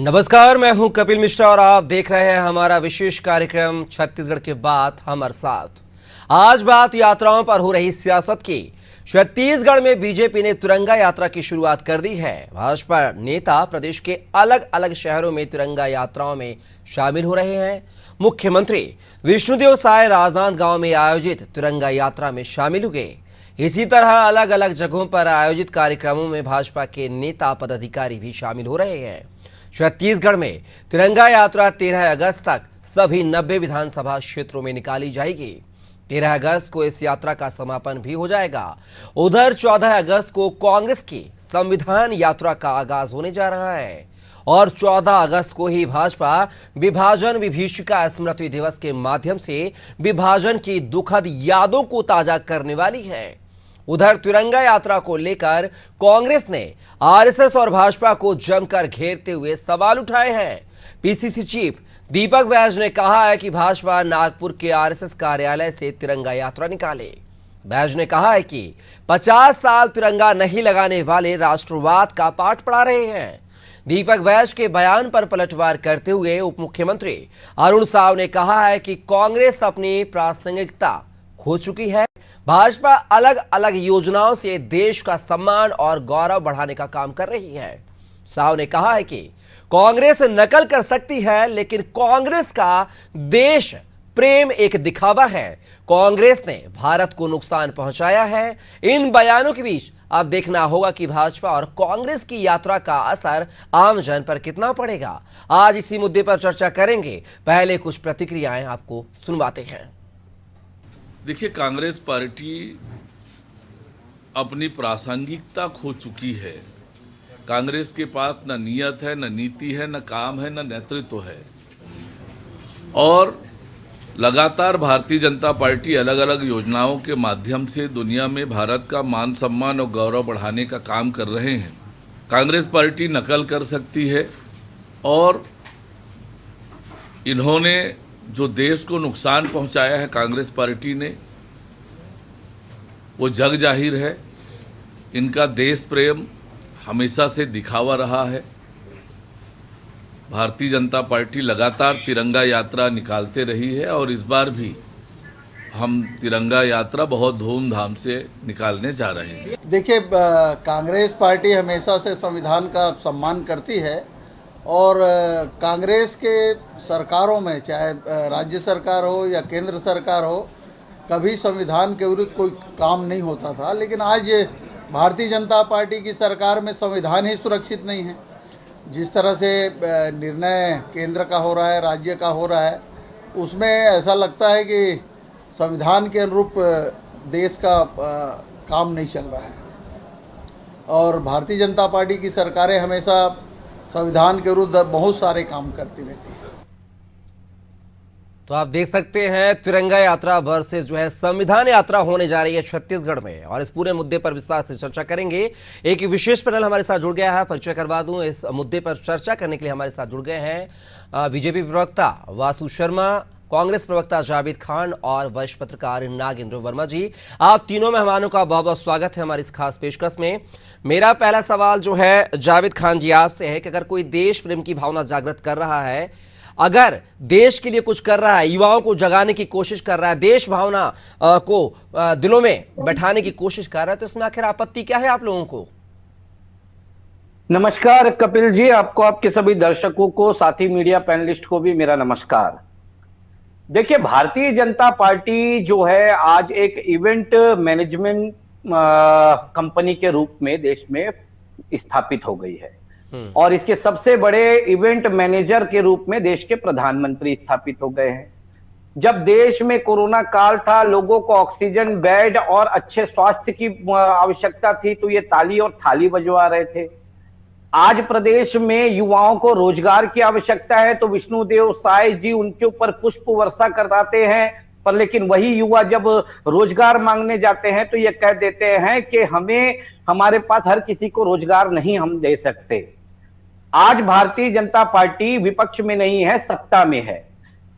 नमस्कार, मैं हूं कपिल मिश्रा और आप देख रहे हैं हमारा विशेष कार्यक्रम छत्तीसगढ़ के बात हमारे साथ। आज बात यात्राओं पर हो रही सियासत की। छत्तीसगढ़ में बीजेपी ने तिरंगा यात्रा की शुरुआत कर दी है। भाजपा नेता प्रदेश के अलग अलग शहरों में तिरंगा यात्राओं में शामिल हो रहे हैं। मुख्यमंत्री विष्णुदेव साय राजनांदगांव में आयोजित तिरंगा यात्रा में शामिल हुए। इसी तरह अलग अलग जगहों पर आयोजित कार्यक्रमों में भाजपा के नेता पदाधिकारी भी शामिल हो रहे हैं। छत्तीसगढ़ में तिरंगा यात्रा 13 अगस्त तक सभी 90 विधानसभा क्षेत्रों में निकाली जाएगी। 13 अगस्त को इस यात्रा का समापन भी हो जाएगा। उधर 14 अगस्त को कांग्रेस की संविधान यात्रा का आगाज होने जा रहा है और 14 अगस्त को ही भाजपा विभाजन विभीषिका स्मृति दिवस के माध्यम से विभाजन की दुखद यादों को ताजा करने वाली है। उधर तिरंगा यात्रा को लेकर कांग्रेस ने आरएसएस और भाजपा को जमकर घेरते हुए सवाल उठाए हैं। पीसीसी चीफ दीपक बैज ने कहा है कि भाजपा नागपुर के आरएसएस कार्यालय से तिरंगा यात्रा निकाले। बैज ने कहा है कि 50 साल तिरंगा नहीं लगाने वाले राष्ट्रवाद का पाठ पढ़ा रहे हैं। दीपक बैज के बयान पर पलटवार करते हुए उप मुख्यमंत्री अरुण साव ने कहा है कि कांग्रेस अपनी प्रासंगिकता खो चुकी है। भाजपा अलग अलग योजनाओं से देश का सम्मान और गौरव बढ़ाने का काम कर रही है। साव ने कहा है कि कांग्रेस नकल कर सकती है, लेकिन कांग्रेस का देश प्रेम एक दिखावा है। कांग्रेस ने भारत को नुकसान पहुंचाया है। इन बयानों के बीच अब देखना होगा कि भाजपा और कांग्रेस की यात्रा का असर आम जन पर कितना पड़ेगा। आज इसी मुद्दे पर चर्चा करेंगे। पहले कुछ प्रतिक्रियाएं आपको सुनवाते हैं। देखिए, कांग्रेस पार्टी अपनी प्रासंगिकता खो चुकी है। कांग्रेस के पास न नियत है, न नीति है, न काम है, न नेतृत्व है। और लगातार भारतीय जनता पार्टी अलग अलग योजनाओं के माध्यम से दुनिया में भारत का मान सम्मान और गौरव बढ़ाने का काम कर रहे हैं। कांग्रेस पार्टी नकल कर सकती है और इन्होंने जो देश को नुकसान पहुंचाया है कांग्रेस पार्टी ने, वो जग जाहिर है। इनका देश प्रेम हमेशा से दिखावा रहा है। भारतीय जनता पार्टी लगातार तिरंगा यात्रा निकालते रही है और इस बार भी हम तिरंगा यात्रा बहुत धूमधाम से निकालने जा रहे हैं। देखिए, कांग्रेस पार्टी हमेशा से संविधान का सम्मान करती है और कांग्रेस के सरकारों में, चाहे राज्य सरकार हो या केंद्र सरकार हो, कभी संविधान के विरुद्ध कोई काम नहीं होता था। लेकिन आज भारतीय जनता पार्टी की सरकार में संविधान ही सुरक्षित नहीं है। जिस तरह से निर्णय केंद्र का हो रहा है, राज्य का हो रहा है, उसमें ऐसा लगता है कि संविधान के अनुरूप देश का काम नहीं चल रहा है। और भारतीय जनता पार्टी की सरकारें हमेशा संविधान के विरुद्ध बहुत सारे काम करती रहती है। तो आप देख सकते हैं तिरंगा यात्रा वर्सेस जो है संविधान यात्रा होने जा रही है छत्तीसगढ़ में, और इस पूरे मुद्दे पर विस्तार से चर्चा करेंगे। एक विशेष पैनल हमारे साथ जुड़ गया है, परिचय करवा दूं। इस मुद्दे पर चर्चा करने के लिए हमारे साथ जुड़ गए हैं बीजेपी प्रवक्ता वासु शर्मा, कांग्रेस प्रवक्ता जावेद खान और वरिष्ठ पत्रकार नागेंद्र वर्मा जी। आप तीनों मेहमानों का बहुत बहुत स्वागत है हमारी इस खास पेशकश में। मेरा पहला सवाल जो है जावेद खान जी आपसे है कि अगर कोई देश प्रेम की भावना जागृत कर रहा है, अगर देश के लिए कुछ कर रहा है, युवाओं को जगाने की कोशिश कर रहा है, देश भावना को दिलों में बैठाने की कोशिश कर रहा है, तो इसमें आखिर आपत्ति क्या है आप लोगों को? नमस्कार कपिल जी, आपको, आपके सभी दर्शकों को, साथी मीडिया पैनलिस्ट को भी मेरा नमस्कार। देखिए, भारतीय जनता पार्टी जो है आज एक इवेंट मैनेजमेंट कंपनी के रूप में देश में स्थापित हो गई है और इसके सबसे बड़े इवेंट मैनेजर के रूप में देश के प्रधानमंत्री स्थापित हो गए हैं। जब देश में कोरोना काल था, लोगों को ऑक्सीजन बेड और अच्छे स्वास्थ्य की आवश्यकता थी, तो ये ताली और थाली बजवा रहे थे। आज प्रदेश में युवाओं को रोजगार की आवश्यकता है तो विष्णुदेव साय जी उनके ऊपर पुष्प वर्षा कराते हैं, पर लेकिन वही युवा जब रोजगार मांगने जाते हैं तो ये कह देते हैं कि हमारे पास हर किसी को रोजगार नहीं हम दे सकते। आज भारतीय जनता पार्टी विपक्ष में नहीं है, सत्ता में है।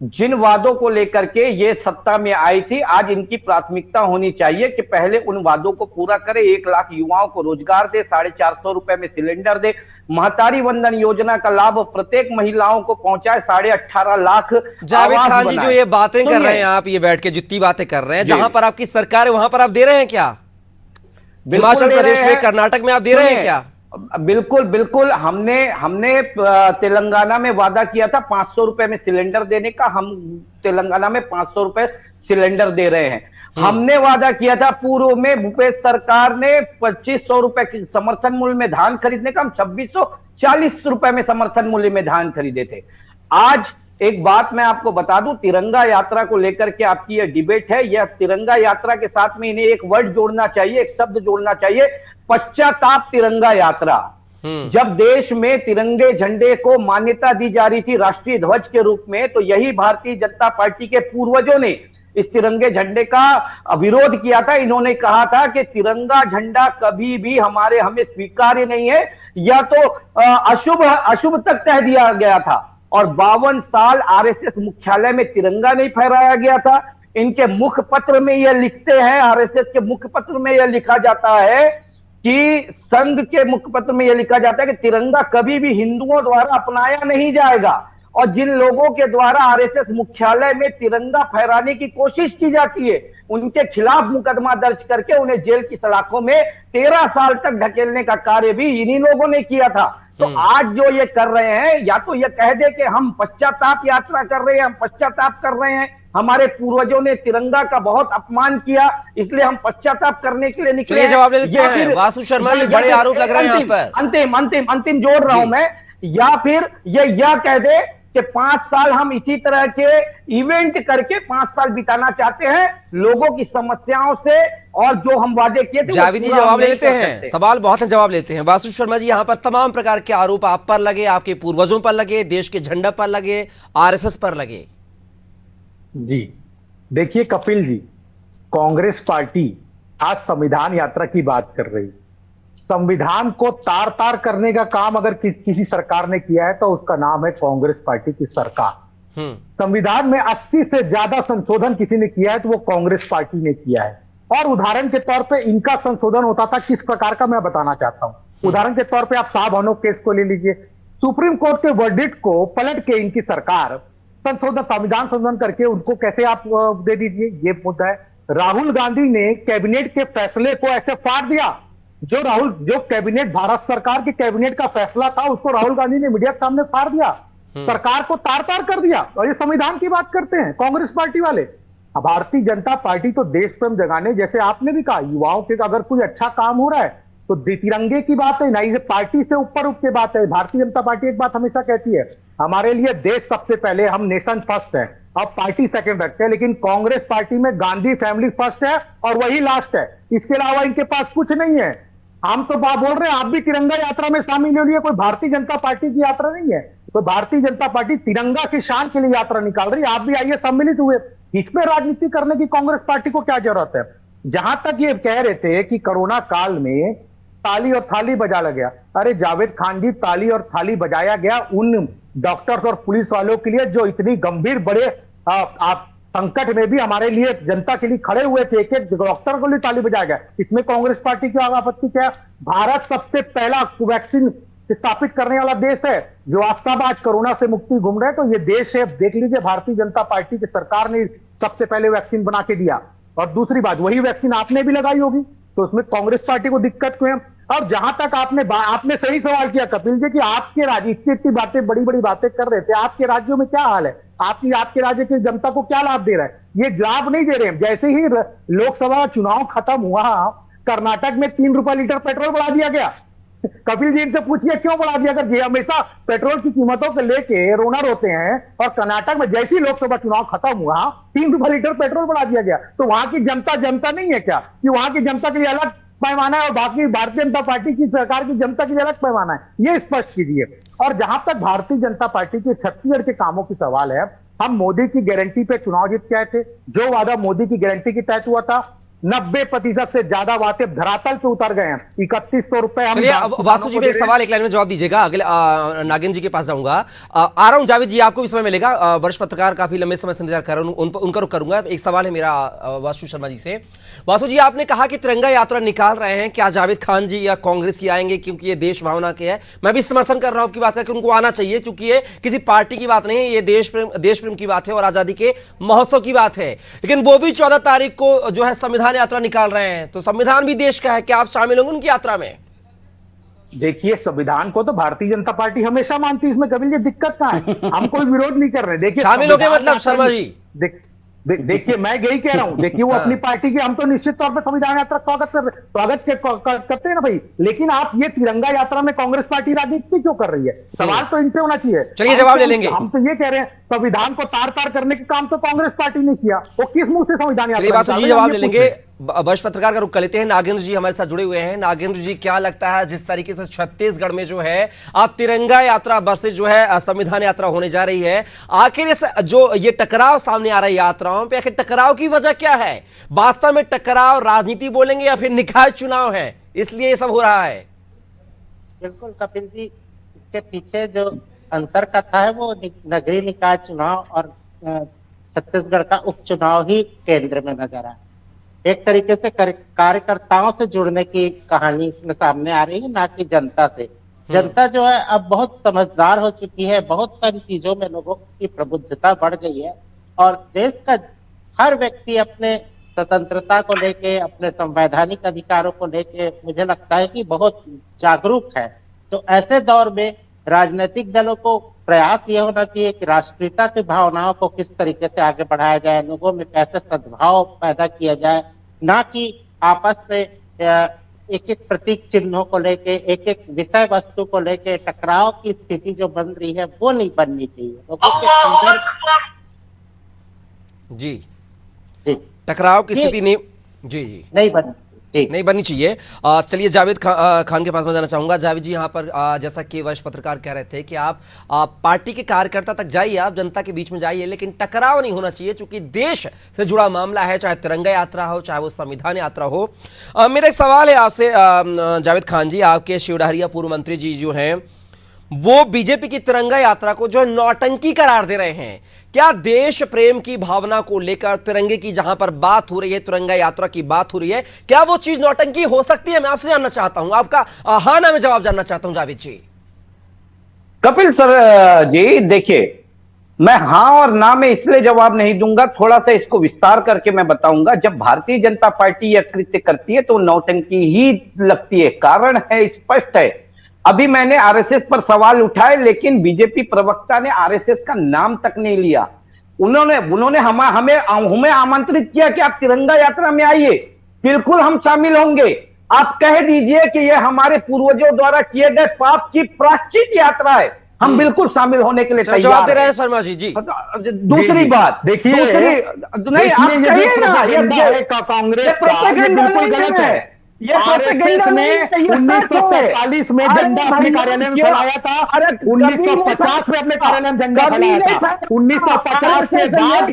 जिन वादों को लेकर के ये सत्ता में आई थी, आज इनकी प्राथमिकता होनी चाहिए कि पहले उन वादों को पूरा करे। 1 लाख युवाओं को रोजगार दे, 450 रुपए में सिलेंडर दे, महतारी वंदन योजना का लाभ प्रत्येक महिलाओं को पहुंचाए, 18.5 लाख जावेद आवास खान जी, जो बनाए। ये बातें कर सुनिए, रहे हैं आप, ये बैठ के जितनी बातें कर रहे हैं, जी। जहां पर आपकी सरकार है वहां पर आप दे रहे हैं क्या? बिल्कुल हिमाचल दे प्रदेश रहे में, हैं। कर्नाटक में आप दे रहे हैं सुनिए, क्या? बिल्कुल बिल्कुल, हमने तेलंगाना में वादा किया था 500 रुपए में सिलेंडर देने का। हम तेलंगाना में 500 रुपए सिलेंडर दे रहे हैं। हमने वादा किया था पूर्व में, भूपेश सरकार ने 2500 रुपए की समर्थन मूल्य में धान खरीदने का, हम 2640 रुपए में समर्थन मूल्य में धान खरीदे थे। आज एक बात मैं आपको बता दूं, तिरंगा यात्रा को लेकर के आपकी यह डिबेट है, यह तिरंगा यात्रा के साथ में इन्हें एक वर्ड जोड़ना चाहिए, एक शब्द जोड़ना चाहिए, पश्चाताप तिरंगा यात्रा। जब देश में तिरंगे झंडे को मान्यता दी जा रही थी राष्ट्रीय ध्वज के रूप में, तो यही भारतीय जनता पार्टी के पूर्वजों ने इस तिरंगे झंडे का विरोध किया था। इन्होंने कहा था कि तिरंगा झंडा कभी भी हमें स्वीकार्य नहीं है, या तो अशुभ तक कह दिया गया था। और 52 साल आरएसएस मुख्यालय में तिरंगा नहीं फहराया गया था। इनके मुखपत्र में यह लिखते हैं, आरएसएस के मुखपत्र में यह लिखा जाता है कि संघ के मुखपत्र में यह लिखा जाता है कि तिरंगा कभी भी हिंदुओं द्वारा अपनाया नहीं जाएगा। और जिन लोगों के द्वारा आरएसएस मुख्यालय में तिरंगा फहराने की कोशिश की जाती है, उनके खिलाफ मुकदमा दर्ज करके उन्हें जेल की सलाखों में 13 साल तक ढकेलने का कार्य भी इन्हीं लोगों ने किया था। तो आज जो ये कर रहे हैं, या तो ये कह दे कि हम पश्चाताप यात्रा कर रहे हैं, हम पश्चाताप कर रहे हैं, हमारे पूर्वजों ने तिरंगा का बहुत अपमान किया इसलिए हम पश्चाताप करने के लिए निकले। चलिए जवाब ले लेते हैं। वासु शर्मा, ये बड़े आरोप लग रहे हैं यहाँ पर। अंतिम जोड़ रहा हूं मैं। या फिर ये यह कह दे कि 5 साल हम इसी तरह के इवेंट करके 5 साल बिताना चाहते हैं, लोगों की समस्याओं से, और जो हम वादे किए थे। जावेद जी जवाब ले लेते हैं, सवाल बहुत है, जवाब लेते हैं। वासु शर्मा जी, यहाँ पर तमाम प्रकार के आरोप आप पर लगे, आपके पूर्वजों पर लगे, देश के झंडे पर लगे, आरएसएस पर लगे। जी देखिए कपिल जी, कांग्रेस पार्टी आज संविधान यात्रा की बात कर रही। संविधान को तार तार करने का काम अगर किसी सरकार ने किया है तो उसका नाम है कांग्रेस पार्टी की सरकार। संविधान में 80 से ज्यादा संशोधन किसी ने किया है तो वो कांग्रेस पार्टी ने किया है। और उदाहरण के तौर पे इनका संशोधन होता था किस प्रकार का, मैं बताना चाहता हूं। उदाहरण के तौर पे आप साहब हनोफ केस को ले लीजिए। सुप्रीम कोर्ट के वर्डिक्ट को पलट के इनकी सरकार संविधान संशोधन करके उनको कैसे आप दे दीजिए, ये मुद्दा है। राहुल गांधी ने कैबिनेट के फैसले को ऐसे फाड़ दिया, जो कैबिनेट, भारत सरकार के कैबिनेट का फैसला था उसको राहुल गांधी ने मीडिया के सामने फाड़ दिया, सरकार को तार तार कर दिया। और ये संविधान की बात करते हैं कांग्रेस पार्टी वाले। भारतीय जनता पार्टी तो देश प्रेम जगाने, जैसे आपने भी कहा, युवाओं के अगर कोई अच्छा काम हो रहा है तो तिरंगे की बात है, नहीं पार्टी से ऊपर उठ के बात है। भारतीय जनता पार्टी एक बात हमेशा कहती है, हमारे लिए देश सबसे पहले, हम नेशन फर्स्ट है, अब पार्टी सेकंड रखते हैं। लेकिन कांग्रेस पार्टी में गांधी फैमिली फर्स्ट है और वही लास्ट है, इसके अलावा इनके पास कुछ नहीं है। हम तो बात बोल रहे हैं, आप भी तिरंगा यात्रा में शामिल हो लिए, कोई भारतीय जनता पार्टी की यात्रा नहीं है। तो भारतीय जनता पार्टी तिरंगा की शान के लिए यात्रा निकाल रही है, आप भी आइए सम्मिलित हुए। इसमें राजनीति करने की कांग्रेस पार्टी को क्या जरूरत है? जहां तक ये कह रहे थे कि कोरोना काल में ताली और थाली बजा लग गया, अरे जावेद खान जी, ताली और थाली बजाया गया उन डॉक्टर्स और पुलिस वालों के लिए जो इतनी गंभीर बड़े संकट में भी हमारे लिए, जनता के लिए खड़े हुए थे। एक डॉक्टर को लिए ताली बजाया गया, इसमें कांग्रेस पार्टी की आपत्ति क्या है? भारत सबसे पहला वैक्सीन स्थापित करने वाला देश है, जो आज कोरोना से मुक्ति घूम रहे हैं, तो ये देश है। देख लीजिए, भारतीय जनता पार्टी की सरकार ने सबसे पहले वैक्सीन बना के दिया। और दूसरी बात, वही वैक्सीन आपने भी लगाई होगी, तो उसमें कांग्रेस पार्टी को दिक्कत क्यों है? और जहां तक आपने सही सवाल किया कपिल जी कि आपके राज्य इतनी बातें, बड़ी बड़ी बातें कर रहे थे, आपके राज्यों में क्या हाल है? आपके राज्य की जनता को क्या लाभ दे रहा है? ये लाभ नहीं दे रहे हैं। जैसे ही लोकसभा चुनाव खत्म हुआ, कर्नाटक में 3 रुपए लीटर पेट्रोल बढ़ा दिया गया। कपिल जी इनसे पूछिए क्यों बढ़ा दिया? अगर ये हमेशा पेट्रोल की कीमतों को लेके रोना रोते हैं, और कर्नाटक में जैसे ही लोकसभा चुनाव खत्म हुआ 3 रुपए लीटर पेट्रोल बढ़ा दिया गया, तो वहां की जनता नहीं है क्या कि वहां की जनता के लिए अलग पैमाना है और बाकी भारतीय जनता पार्टी की सरकार की जनता के लिए अलग पैमाना है? ये स्पष्ट कीजिए। और जहां तक भारतीय जनता पार्टी के छत्तीसगढ़ के कामों की सवाल है, हम मोदी की गारंटी पे चुनाव जीत के आए थे। जो वादा मोदी की गारंटी के तहत हुआ था, 90% से ज्यादा बातें धरातल पे उतर गए हैं। 3100 रुपए हम चलिए अब वासु जी, मेरे सवाल एक लाइन में जवाब दीजिएगा, अगले नागिन जी के पास जाऊंगा। आ रहा हूं जावेद जी, आपको भी समय मिलेगा। वरिष्ठ पत्रकार काफी लंबे समय से इंतजार कर रहा हूं, उनका रुख करूंगा। एक सवाल है मेरा वासु शर्मा जी से। वासु जी, आपने कहा कि तिरंगा यात्रा निकाल रहे हैं, क्या जावेद खान जी या कांग्रेस ही आएंगे क्योंकि ये देश भावना के है? मैं भी समर्थन कर रहा हूं आपकी बात का कि उनको आना चाहिए, क्योंकि ये किसी पार्टी की बात नहीं है, ये देश प्रेम की बात है और आजादी के महोत्सव की बात है। लेकिन वो भी 14 तारीख को जो है संविधान यात्रा निकाल रहे हैं, तो संविधान भी देश का है, क्या आप शामिल होंगे उनकी यात्रा में? देखिए, संविधान को तो भारतीय जनता पार्टी हमेशा मानती है, इसमें कभी ये दिक्कत कहां है? हम कोई विरोध नहीं कर रहे। देखिए, शामिल हो गए मतलब शर्मा जी? देखिए, मैं यही कह रहा हूं, देखिए वो अपनी पार्टी के, हम तो निश्चित तौर पर संविधान यात्रा स्वागत करते हैं ना भाई, लेकिन आप ये तिरंगा यात्रा में कांग्रेस पार्टी राजनीति क्यों कर रही है? सवाल तो इनसे होना चाहिए। चलिए जवाब ले लेंगे। हम तो ये कह रहे हैं संविधान को तार तार करने का काम तो कांग्रेस पार्टी ने किया, वो किस मुंह से संविधान यात्रा? जी जवाब ले लेंगे। वरिष्ठ पत्रकार का रुख कर लेते हैं। नागेंद्र जी हमारे साथ जुड़े हुए हैं। नागेंद्र जी, क्या लगता है जिस तरीके से छत्तीसगढ़ में जो है आप तिरंगा यात्रा वर्सेस जो है संविधान यात्रा होने जा रही है, आखिर जो ये टकराव सामने आ रहा है यात्राओं पे, आखिर टकराव की वजह क्या है? वास्तव में टकराव राजनीति बोलेंगे या फिर निकाय चुनाव है, इसलिए ये सब हो रहा है? बिल्कुल कपिल जी, इसके पीछे जो अंतर कथा है वो नगरीय निकाय चुनाव और छत्तीसगढ़ का उपचुनाव ही केंद्र में नजर आया। एक तरीके से कार्यकर्ताओं से जुड़ने की कहानी इसमें सामने आ रही है, ना कि जनता से। जनता जो है अब बहुत समझदार हो चुकी है, बहुत सारी चीजों में लोगों की प्रबुद्धता बढ़ गई है और देश का हर व्यक्ति अपने स्वतंत्रता को लेके, अपने संवैधानिक अधिकारों को लेके मुझे लगता है कि बहुत जागरूक है। तो ऐसे दौर में राजनीतिक दलों को प्रयास ये होना चाहिए कि राष्ट्रीयता की भावनाओं को किस तरीके से आगे बढ़ाया जाए, लोगों में कैसे सद्भाव पैदा किया जाए, ना कि आपस में एक एक प्रतीक चिन्हों को लेके, एक एक विषय वस्तु को लेके टकराव की स्थिति जो बन रही है वो नहीं बननी चाहिए। लोगों के अंदर जी टकराव की स्थिति नहीं जी नहीं बननी चाहिए। चलिए जावेद खान के पास मैं जाना चाहूंगा। जावेद जी, यहाँ पर जैसा कि वरिष्ठ पत्रकार कह रहे थे कि आप पार्टी के कार्यकर्ता तक जाइए, आप जनता के बीच में जाइए, लेकिन टकराव नहीं होना चाहिए, क्योंकि देश से जुड़ा मामला है, चाहे तिरंगा यात्रा हो, चाहे वो संविधान यात्रा हो। मेरा एक सवाल है आपसे जावेद खान जी, आपके शिवडहरिया पूर्व मंत्री जी जो हैं वो बीजेपी की तिरंगा यात्रा को जो नौटंकी करार दे रहे हैं। क्या देश प्रेम की भावना को लेकर तिरंगे की जहां पर बात हो रही है, तिरंगा यात्रा की बात हो रही है, क्या वो चीज नौटंकी हो सकती है? मैं आपसे जानना चाहता हूं, आपका हाँ ना में जवाब जानना चाहता हूं जावेद जी। कपिल सर जी, देखिए, मैं हाँ और ना में इसलिए जवाब नहीं दूंगा, थोड़ा सा इसको विस्तार करके मैं बताऊंगा। जब भारतीय जनता पार्टी यह कृत्य करती है तो नौटंकी ही लगती है। कारण है, स्पष्ट है। अभी मैंने आरएसएस पर सवाल उठाए, लेकिन बीजेपी प्रवक्ता ने आरएसएस का नाम तक नहीं लिया। उन्होंने हमें आमंत्रित किया कि आप तिरंगा यात्रा में आइए, बिल्कुल हम शामिल होंगे। आप कह दीजिए कि यह हमारे पूर्वजों द्वारा किए गए पाप की प्रायश्चित यात्रा है, हम बिल्कुल शामिल होने के लिए तैयार दे रहे हैं शर्मा जी। जी दूसरी बात देखिए, नहीं आप कहिए ना, ये कांग्रेस बिल्कुल गलत है। ये आरएसएस ने 1947 में झंडा अपने कार्यालय में फहराया था, 1950 में अपने कार्यालय में झंडा फहराया था। 1950 के बाद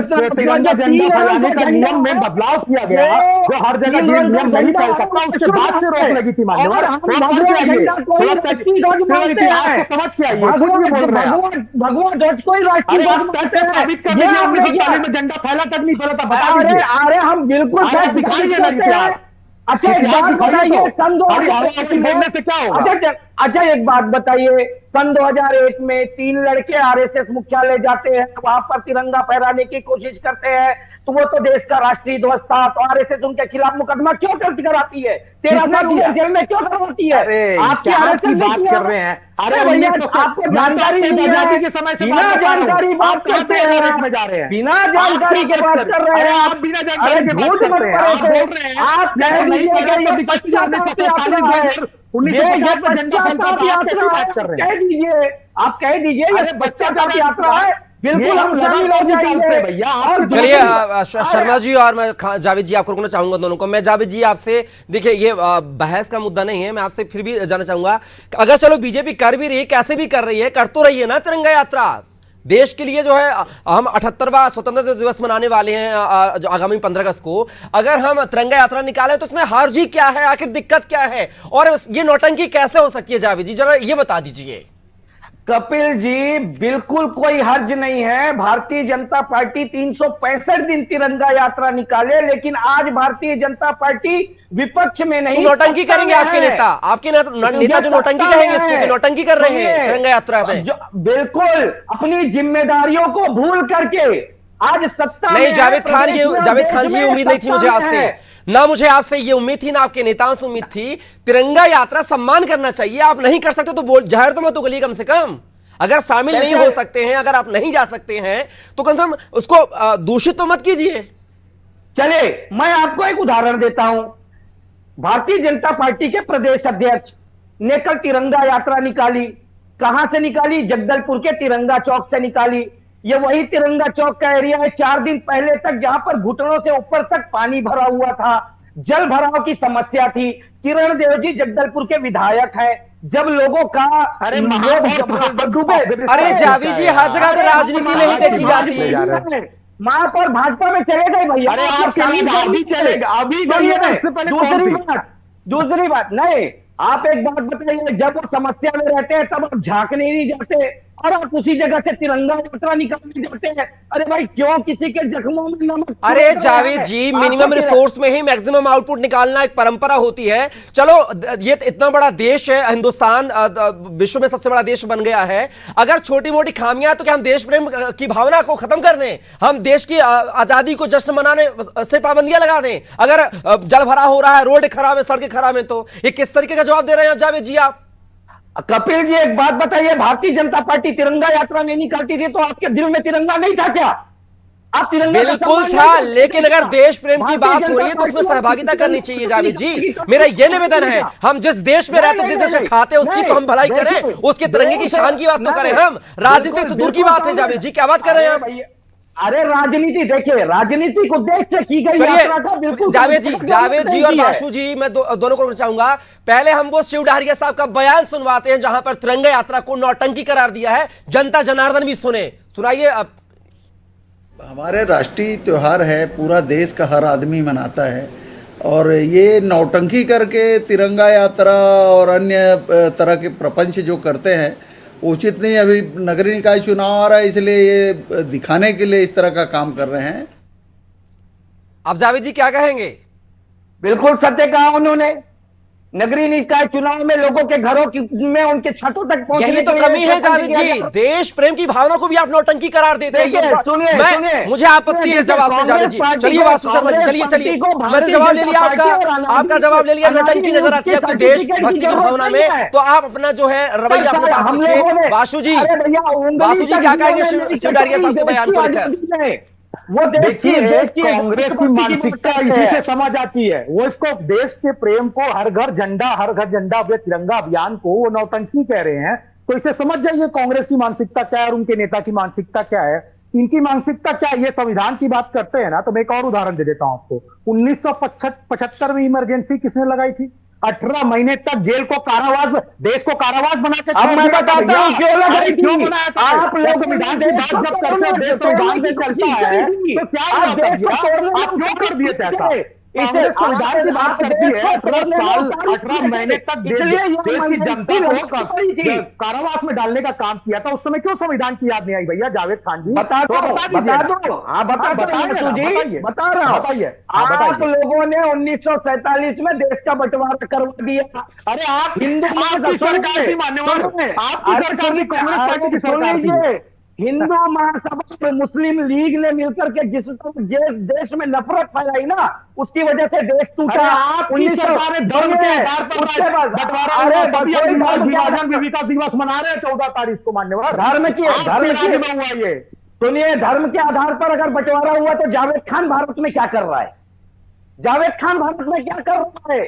जब तिरंगा झंडा फहराने का नियम में बदलाव किया गया, जो हर जगह ये नियम नहीं फैल सकता, उसके बाद से रोक लगी थी। मान्यवर समझ के आइए, भगवान ध्वज कोई राष्ट्रीय साबित कर दीजिए, में झंडा फैला तक नहीं फैला था, बता दीजिए। अरे हम बिल्कुल दिखाइए। अच्छा एक बात बताइए, सन 2001 से क्या होगा? अच्छा एक बात बताइए, सन 2001 में 3 लड़के आरएसएस मुख्यालय जाते हैं, वहां पर तिरंगा फहराने की कोशिश करते हैं, तो वो तो देश का राष्ट्रीय ध्वज था, तो आरएसएस उनके खिलाफ मुकदमा क्यों दर्ज कराती है? 13 साल जेल में क्यों करवाती है? आपकी आरएसएस बात कर रहे हैं। अरे भैया, आपको जानकारी आजादी के समय से बिना जानकारी बात करते हैं, में जा रहे हैं, बिना जानकारी के बात कर रहे हैं आप, बिना जानकारी के झूठ मत बोल रहे हैं आप। कह दीजिए ये बच्चा आप कह दीजिए ये बच्चा का यात्रा है, बिल्कुल हम शामिल हो जाएंगे भैया। चलिए शर्मा जी और मैं जावेद जी आपको रुकना चाहूंगा दोनों को। मैं जावेद जी आपसे, देखिए ये बहस का मुद्दा नहीं है, मैं आपसे फिर भी जानना चाहूंगा, अगर चलो बीजेपी कर भी रही है, कैसे भी कर रही है, कर तो रही है ना तिरंगा यात्रा, देश के लिए जो है हम 78वां स्वतंत्रता दिवस मनाने वाले हैं जो आगामी 15 अगस्त को, अगर हम तिरंगा यात्रा निकालें तो उसमें हार जीत क्या है, आखिर दिक्कत क्या है, और ये नौटंकी कैसे हो सकती है? जावेद जी जरा ये बता दीजिए। कपिल जी, बिल्कुल कोई हर्ज नहीं है। भारतीय जनता पार्टी 365 दिन तिरंगा यात्रा निकाले, लेकिन आज भारतीय जनता पार्टी विपक्ष में नहीं, तो नौटंकी करेंगे आपके नेता, आपके नेता जो नौटंकी कहेंगे इसको कि नौटंकी कर रहे हैं तिरंगा यात्रा में। बिल्कुल अपनी जिम्मेदारियों को भूल करके आज सत्ता नहीं, जावेद खान जी, ये उम्मीद नहीं थी मुझे आपसे, ना मुझे आपसे ये उम्मीद थी, ना आपके नेताओं से उम्मीद थी। तिरंगा यात्रा सम्मान करना चाहिए, आप नहीं कर सकते तो बोल, जहर तो मत उगलिए कम से कम। अगर शामिल नहीं हो सकते हैं, अगर आप नहीं जा सकते हैं तो कम से कम उसको दूषित तो मत कीजिए। चले, मैं आपको एक उदाहरण देता हूं। भारतीय जनता पार्टी के प्रदेश अध्यक्ष ने कल तिरंगा यात्रा निकाली। कहां से निकाली? जगदलपुर के तिरंगा चौक से निकाली। ये वही तिरंगा चौक का एरिया है 4 दिन पहले तक जहां पर घुटनों से ऊपर तक पानी भरा हुआ था, जल भराव की समस्या थी। किरण देव जी जगदलपुर के विधायक हैं। जब लोगों का अरे जावेद जी, हर जगह पे राजनीति नहीं देखी जाती। महापौर भाजपा में चले गए भैया। अरे आप अभी चलेगा, अभी दूसरी बात नहीं, आप एक बात बताइए, जब वो समस्या में रहते हैं तब आप झांकने नहीं जाते और आप उसी जगह से तिरंगा यात्रा निकालने जाते हैं। अरे भाई, क्यों किसी के जख्मों में नमक? अरे जावेद जी, मिनिमम रिसोर्स में ही मैक्सिमम आउटपुट निकालना एक परंपरा होती है। चलो, ये इतना बड़ा देश है हिंदुस्तान, विश्व में सबसे बड़ा देश बन गया है। अगर छोटी मोटी खामियां तो क्या हम देश प्रेम की भावना को खत्म कर दें? हम देश की आजादी को जश्न मनाने से पाबंदियां लगा दें? अगर जल भरा हो रहा है, रोड खराब है, सड़कें खराब है, तो ये किस तरीके का जवाब दे रहे हैं आप जावेद जी? आप कपिल जी एक बात बताइए, भारतीय जनता पार्टी तिरंगा यात्रा नहीं निकालती थी तो आपके दिल में तिरंगा नहीं था क्या? आप तिरंगा बिल्कुल था, लेकिन अगर देश प्रेम की बात हो रही है तो उसमें सहभागिता करनी चाहिए जावेद जी। मेरा यह निवेदन है, हम जिस देश में रहते, जिस देश में खाते, उसकी तो हम भलाई करें, उसके तिरंगे की शान की बात तो करें। हम राजनीति तो दूर की बात है जावेद जी, क्या बात कर रहे हैं आप? अरे राजनीति देखिए, राजनीतिक उद्देश्य से की गई यात्रा का बिल्कुल। जावेद जी और बासु जी, मैं दोनों को चाहूंगा, पहले हमको शिव डहरिया साहब का बयान सुनवाते हैं जहां पर तिरंगा यात्रा को नौटंकी करार दिया है। जनता जनार्दन भी सुनाइए आप। हमारे राष्ट्रीय त्योहार है, पूरा देश का हर आदमी मनाता है, और ये नौटंकी करके तिरंगा यात्रा और अन्य तरह के प्रपंच जो करते हैं उचित नहीं। अभी नगरीय निकाय चुनाव आ रहा है, इसलिए ये दिखाने के लिए इस तरह का काम कर रहे हैं। आप जावेद जी क्या कहेंगे? बिल्कुल सत्य कहा उन्होंने। नगरीय निकाय चुनाव में लोगों के घरों में, उनके छतों तक पहुंचने यही तो कमी है जावेद जी, देश प्रेम की भावना को भी आप नौटंकी करार देते हैं। मुझे आपत्ति है जवाब से जावेद जी। चलिए वासु शर्मा जी, चलिए मैंने जवाब ले लिया आपका जवाब ले लिया। नौटंकी नजर आती है आपकी देशभक्ति की भावना में, तो आप अपना जो है रवैया अपने पास रखिए। वासु जी क्या कहेंगे शिव डहरिया साहब के बयान को लेकर? वो देखिए, कांग्रेस की मानसिकता इसी से समझ आती है। वो इसको देश के प्रेम को, हर घर झंडा तिरंगा अभियान को वो नौटंकी कह रहे हैं। तो इसे समझ जाइए कांग्रेस की मानसिकता क्या है और उनके नेता की मानसिकता क्या है। इनकी मानसिकता क्या है, ये संविधान की बात करते हैं ना, तो मैं एक और उदाहरण दे देता हूं आपको। 1975 में इमरजेंसी किसने लगाई थी? 18 महीने तक जेल को कारावास, देश को कारावास बना के, अब मैं बताता हूं क्यों बनाया था। आप लोग संविधान की बात जब करते हो, देश संविधान से चलता है, तो क्या आप क्यों कर दिए ऐसा? कांग्रेस संविधान की बात करती है, 18 महीने तक देश की जनता को कारावास में डालने का काम किया था। उस समय क्यों संविधान की याद नहीं आई भैया? जावेद खान जी बता दो। बताइए। आप लोगों ने 1947 में देश का बंटवारा करवा दिया। अरे आप हिंदू सरकार की मान्यवर, आपकी सरकार की, कांग्रेस पार्टी की सरकार की। हिंदू महासभा, मुस्लिम लीग ने मिलकर के जिस देश में नफरत फैलाई ना, उसकी वजह से देश टूटा। आपकी सरकार ने धर्म के आधार पर बंटवारा, विभाजन विकास दिवस मना रहे हैं 14 तारीख को मान्यवर। धर्म की हुआ ये सुनिए, धर्म के आधार पर अगर बंटवारा हुआ तो जावेद खान भारत में क्या कर रहा है? जावेद खान भारत में क्या कर रहा है?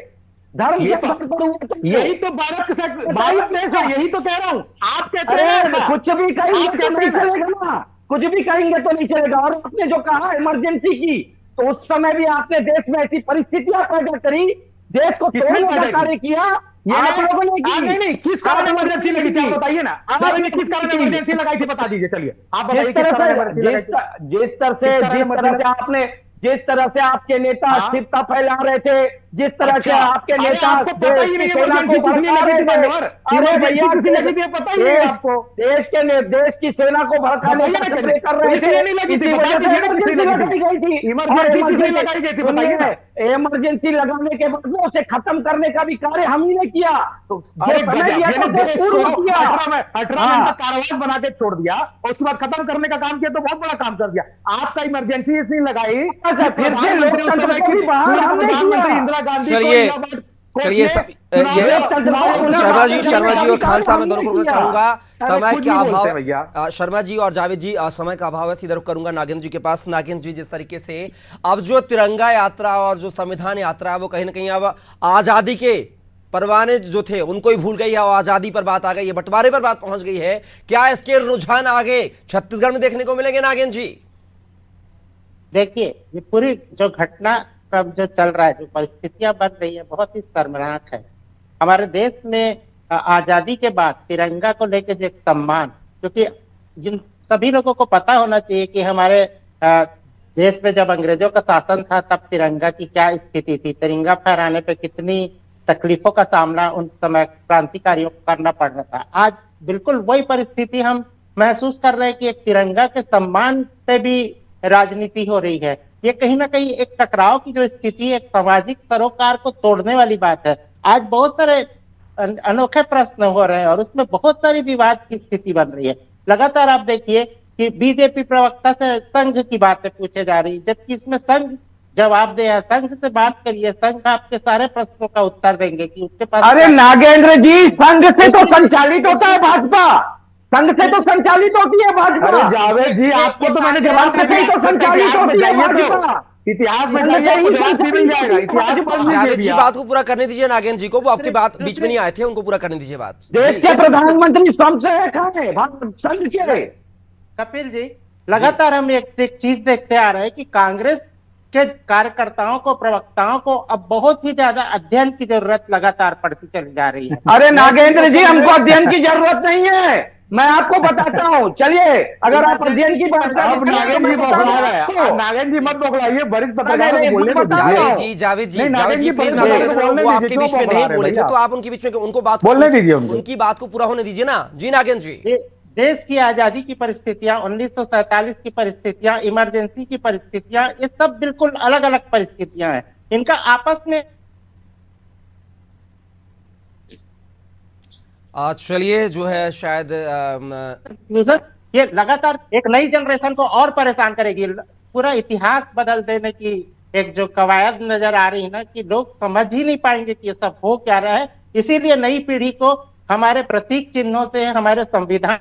धर्म के आधार पर हुआ तो यही तो भारत देश है, यही तो कह रहा हूं। आप कहते हैं कुछ भी कहेंगे तो नहीं चलेगा ना, कुछ भी कहेंगे तो नहीं चलेगा। और आपने जो कहा इमरजेंसी की, तो उस समय भी आपने देश में ऐसी परिस्थितियां पैदा करी, देश को तोड़ने का कार्य किया, ये आप लोगों ने की। नहीं, किस कारण इमरजेंसी लगी थी आप बताइए ना। सर ने किस कारण इमरजेंसी लगाई थी बता दीजिए। चलिए आप बताइए जिस तरह से आपके नेता हाँ? अस्थिरता फैला रहे थे, जिस तरह से अच्छा। आपके अरे नेता आपको पता ही नहीं सेना को इमरजेंसी किसने भड़का लगी रहे थी थे। मान्यवर? अरे इमरजेंसी भैया, किसने लगी थी पता ही नहीं आपको। देश की सेना को भड़काने का स्प्रे कर रहे थे, इसलिए नहीं लगी थी, इसी बता वजह से दीजिए ना किसने इमरजेंसी लगी लगाई थी। गई थी। इमरजेंसी किसने लगाई गई थी बताइए ना। इमरजेंसी लगाने के बाद में उसे खत्म करने का भी कार्य हम ही ने किया। तो अरे जो समय गजब, दिया था यानी वो देश पूर्व को किया। 18 हाँ। घंटा कारावास बना के छोड़ दिया और उसके बाद खत्म करने का काम किया, तो बहुत बड़ा काम कर दिया। आपका इमरजेंसी इसलिए लगाई कि फिर से लोकतंत्र को भी बहाल हमने प्रधानमंत्री किया। इंदिरा गांधी चलिए, चलिए शर्मा जी चुनाव और खान साहब मैं दोनों को रुकना चाहूंगा, समय खुद के ही बोलते हैं अभाव। भैया। शर्मा जी और जावेद जी, समय का अभाव है, सीधा रुख करूंगा नागेंद्र जी के पास। नागेंद्र जी, जिस तरीके से अब जो तिरंगा यात्रा और जो संविधान यात्रा है वो कहीं ना कहीं अब आजादी के परवाने जो थे उनको ही भूल गई है और आजादी पर बात आ गई है, बंटवारे पर बात पहुंच गई है। क्या इसके रुझान आगे छत्तीसगढ़ में देखने को मिलेंगे नागेंद्र जी? देखिए, ये पूरी जो घटना का जो चल रहा है, जो परिस्थितियां बन रही है, बहुत ही शर्मनाक है। हमारे देश में आजादी के बाद तिरंगा को लेकर जो एक सम्मान, क्योंकि जिन सभी लोगों को पता होना चाहिए कि हमारे देश में जब अंग्रेजों का शासन था तब तिरंगा की क्या स्थिति थी, तिरंगा फहराने पे कितनी तकलीफों का सामना उन समय क्रांतिकारियों को करना पड़ रहा था। आज बिल्कुल वही परिस्थिति हम महसूस कर रहे हैं कि एक तिरंगा के सम्मान पे भी राजनीति हो रही है। ये कहीं ना कहीं एक टकराव की जो स्थिति, एक सामाजिक सरोकार को तोड़ने वाली बात है। आज बहुत सारे अनोखे प्रश्न हो रहे हैं और उसमें बहुत सारी विवाद की स्थिति बन रही है। लगातार आप देखिए कि बीजेपी प्रवक्ता से संघ की बातें पूछे जा रही है, जबकि इसमें संघ जवाबदेह है। संघ से बात करिए, संघ आपके सारे प्रश्नों का उत्तर देंगे कि उसके पास। अरे नागेंद्र जी, संघ से तो संचालित होता है भाजपा, संघ से तो संचालित होती है भाजपा। अरे जावेद जी, आपको तो मैंने जवाब संघ से तो संचालित होती है भाजपा। इतिहास में जाइए, आपको जवाब भी मिल जाएगा। इतिहास पढ़ जावेद लीजिए जी, आप। बात को पूरा करने दीजिए नागेंद्र जी को, वो आपकी बात बीच में नहीं आए थे, उनको पूरा करने दीजिए बात। देश के प्रधानमंत्री संघ के। कपिल जी, लगातार हम एक चीज देखते आ रहे हैं कि कांग्रेस के कार्यकर्ताओं को, प्रवक्ताओं को अब बहुत ही ज्यादा अध्ययन की जरूरत लगातार पड़ती चली जा रही है। अरे नागेंद्र जी, हमको अध्ययन की जरूरत नहीं है, मैं आपको बताता हूँ। चलिए, अगर आप अध्ययन की बात अब नागेंद्र जी बौखला रहे हैं। अब नागेंद्र जी मत बौखलाइए, वरिष्ठ पत्रकारों को बोलने दो। जावेद जी नहीं, नागेंद्र जी, प्लीज, बोलने मैं दीजिए, वो आपके बीच में क्यों नहीं बौखला बोले रहे थे, हैं तो आप उनके बीच में उनको बात बोलने दीजिए उनको। उनकी बात को पूरा होने दीजिए ना। जी नागेंद्र जी। देश की आजादी की परिस्थितियां, 1947 की परिस्थितियां, इमरजेंसी की परिस्थितियां, ये सब बिल्कुल अलग अलग परिस्थितियां हैं। इनका आपस में चलिए, जो है शायद ये लगातार एक नई जनरेशन को और परेशान करेगी। पूरा इतिहास बदल देने की एक जो कवायद नजर आ रही है ना, कि लोग समझ ही नहीं पाएंगे कि ये सब हो क्या रहा है। इसीलिए नई पीढ़ी को हमारे प्रतीक चिन्हों से, हमारे संविधान।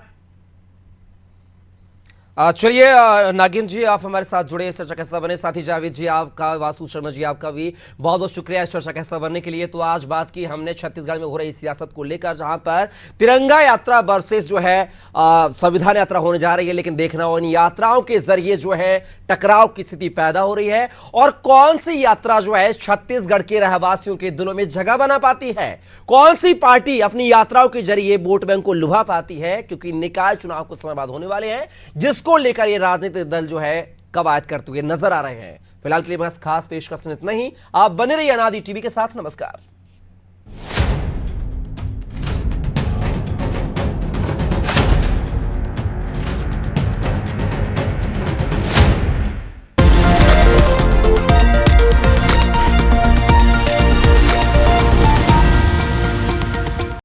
चलिए नागिन जी, आप हमारे साथ जुड़े, इस चर्चा का हिस्सा बने। साथी जावेद जी आपका, वासु शर्मा जी आपका भी बहुत बहुत शुक्रिया इस चर्चा का हिस्सा बनने के लिए। तो आज बात की हमने छत्तीसगढ़ में हो रही सियासत को लेकर, जहां पर तिरंगा यात्रा वर्सेस जो है संविधान यात्रा होने जा रही है, लेकिन देखना हो इन यात्राओं के जरिए जो है टकराव की स्थिति पैदा हो रही है, और कौन सी यात्रा जो है छत्तीसगढ़ के रहवासियों के दिलों में जगह बना पाती है, कौन सी पार्टी अपनी यात्राओं के जरिए वोट बैंक को लुभा पाती है, क्योंकि निकाय चुनाव कुछ समय बाद होने वाले हैं, जिसको लेकर ये राजनीतिक दल जो है कवायद करते हुए नजर आ रहे हैं। फिलहाल के लिए बस खास पेशकश में इतना ही। आप बने रहिए अनादि टीवी के साथ। नमस्कार।